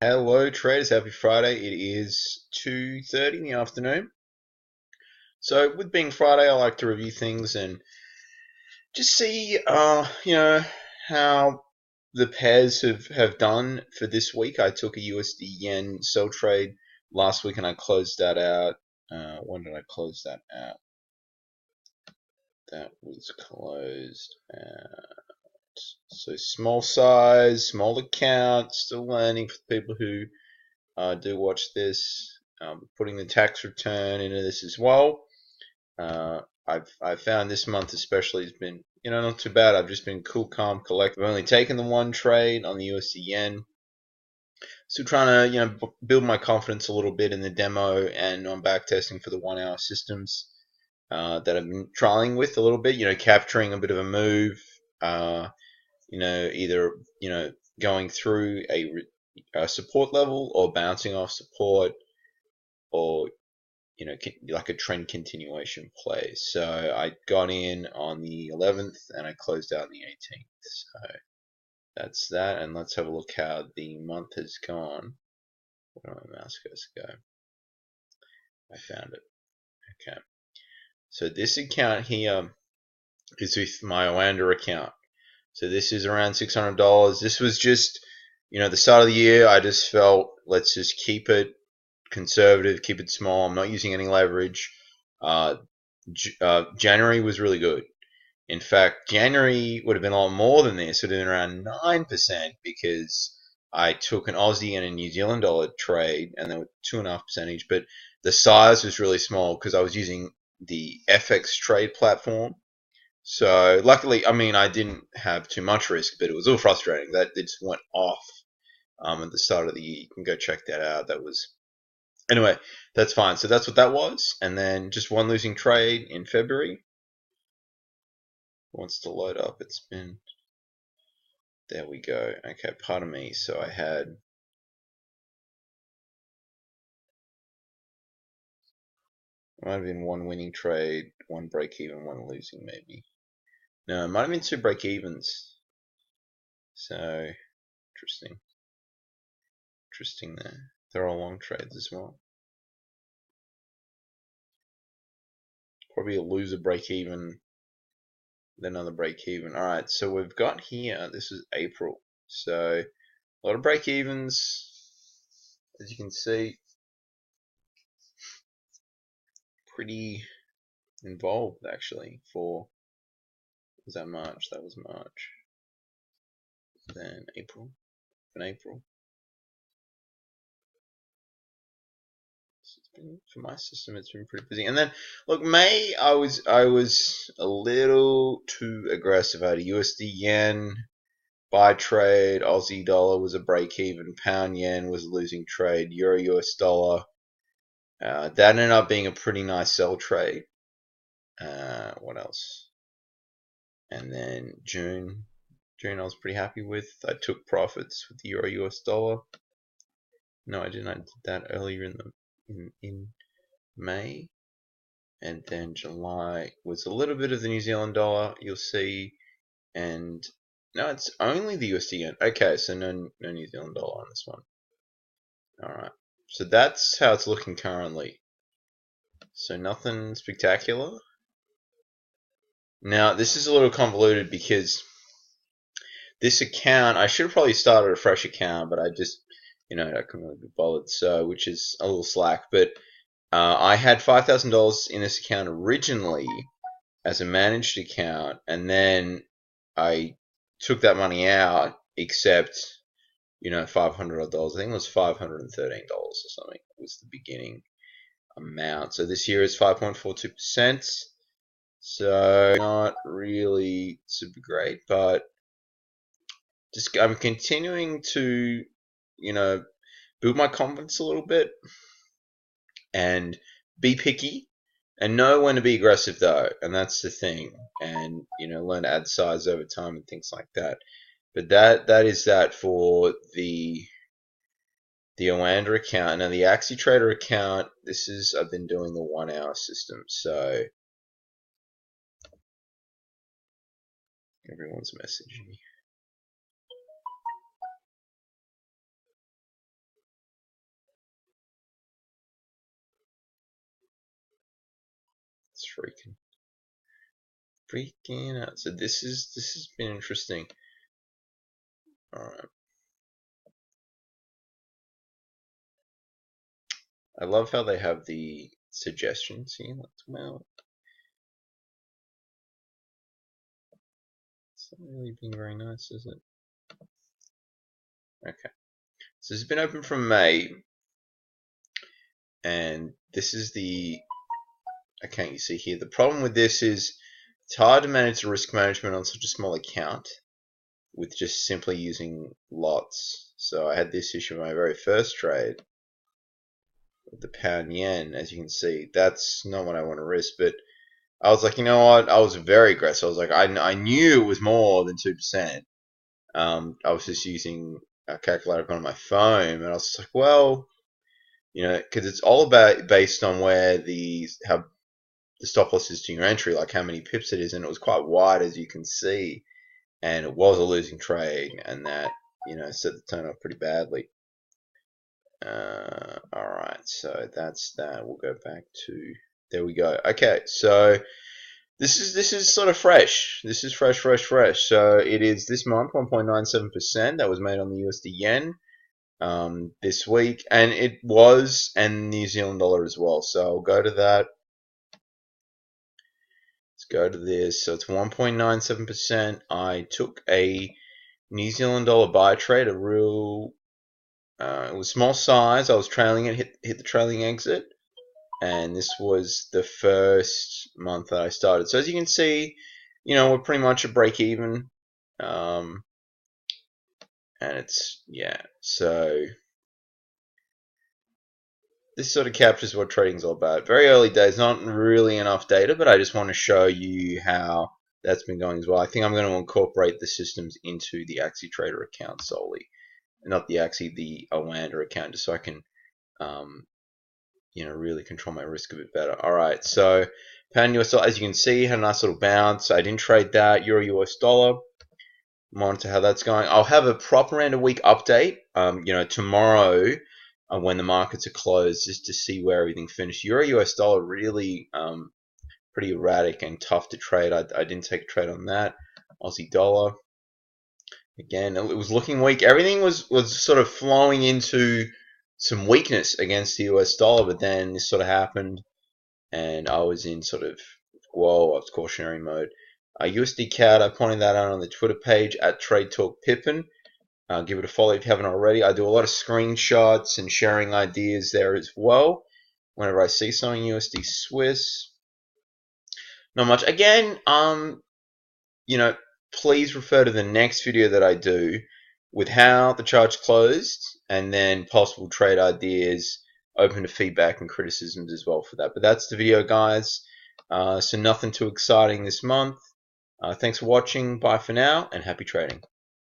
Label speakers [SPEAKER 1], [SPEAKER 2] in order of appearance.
[SPEAKER 1] Hello traders, happy Friday. It is 2:30 in the afternoon. So with being Friday, I like to review things and just see how the pairs have done for this week. I took a USD yen sell trade last week and I closed that out. When did I close that out? That was closed so small size, small account, still learning for people who do watch this. Putting the tax return into this as well. I've found this month especially has been not too bad. I've just been cool, calm, collected. I've only taken the one trade on the USD yen. Still trying to build my confidence a little bit in the demo, and I'm back testing for the 1 hour systems that I've been trialing with a little bit. Capturing a bit of a move. Either going through a support level or bouncing off support, or like a trend continuation play. So I got in on the 11th and I closed out on the 18th. So that's that, and let's have a look how the month has gone. Where did my mouse goes go? I found it. Okay. So this account here is with my Oanda account. So this is around $600. This was just, the start of the year. I just felt let's just keep it conservative, keep it small. I'm not using any leverage. January was really good. In fact, January would have been a lot more than this. It would have been around 9% because I took an Aussie and a New Zealand dollar trade, and they were 2.5% each. But the size was really small because I was using the FX trade platform. So luckily, I didn't have too much risk, but it was all frustrating that it just went off at the start of the year. You can go check that out. That was Anyway, that's fine. So that's what that was. And then just one losing trade in February. Wants to load up. It's been. There we go. Okay, pardon me. So I had. Might have been one winning trade, one break even, one losing, maybe. No, it might have been two break evens. So, interesting. Interesting there. They're all long trades as well. Probably a loser break even, then another break even. Alright, so we've got here, this is April. So, a lot of break evens, as you can see. Pretty involved actually for, was that March? That was March. Then April. In April. For my system, it's been pretty busy. And then look, May I was a little too aggressive. I had a USD yen buy trade, Aussie dollar was a break even, pound yen was a losing trade, euro US dollar. That ended up being a pretty nice sell trade. What else? And then June I was pretty happy with. I took profits with the euro US dollar. No, I didn't. I did that earlier in May. And then July was a little bit of the New Zealand dollar, you'll see. And no, it's only the USD yen. Okay, so no New Zealand dollar on this one. Alright. So that's how it's looking currently. So nothing spectacular. Now, this is a little convoluted because this account, I should have probably started a fresh account, but I just, I couldn't really be bothered, so, which is a little slack. But I had $5,000 in this account originally as a managed account, and then I took that money out, except, $500. I think it was $513 or something was the beginning amount. So this year is 5.42%. So not really super great, but just I'm continuing to, build my confidence a little bit and be picky and know when to be aggressive though, and that's the thing. And learn to add size over time and things like that. But that is that for the Oanda account. Now the Axie Trader account, I've been doing the 1 hour system, so everyone's messaging me. It's freaking out. So this has been interesting. All right. I love how they have the suggestions here. Well, it's not really being very nice, is it? Okay. So this has been open from May, and this is the account you see here. The problem with this is it's hard to manage the risk management on such a small account with just simply using lots. So I had this issue in my very first trade with the pound yen. As you can see, that's not what I want to risk, but I was like, you know what? I was very aggressive. I was like, I knew it was more than 2%. I was just using a calculator on my phone, and I was like, well, because it's all about based on where how the stop loss is to your entry, like how many pips it is, and it was quite wide, as you can see, and it was a losing trade, and that set the tone off pretty badly. All right, so that's that. We'll go back to there. We go. Okay, so this is sort of fresh. This is fresh. So it is this month 1.97%. That was made on the USD yen this week, and it was and New Zealand dollar as well. So I'll go to that. Let's go to this. So it's 1.97%. I took a New Zealand dollar buy trade, a real. It was small size. I was trailing it, hit the trailing exit, and this was the first month that I started. So as you can see, we're pretty much a break even, and it's So this sort of captures what trading's all about. Very early days, not really enough data, but I just want to show you how that's been going as well. I think I'm going to incorporate the systems into the AxiTrader account solely. Not the the Oanda account, just so I can, really control my risk a bit better. All right, so pound US dollar, as you can see, had a nice little bounce. I didn't trade that. Euro US dollar. Monitor how that's going. I'll have a proper end of week update, tomorrow when the markets are closed, just to see where everything finished. Euro US dollar really pretty erratic and tough to trade. I didn't take a trade on that. Aussie dollar. Again, it was looking weak. Everything was sort of flowing into some weakness against the US dollar, but then this sort of happened, and I was in sort of, whoa, I was cautionary mode. USD CAD, I pointed that out on the Twitter page at Trade Talk Pippin. Give it a follow if you haven't already. I do a lot of screenshots and sharing ideas there as well. Whenever I see something USD Swiss, not much. Again, please refer to the next video that I do with how the chart's closed, and then possible trade ideas, open to feedback and criticisms as well for that. But that's the video, guys. So nothing too exciting this month. Thanks for watching. Bye for now, and happy trading.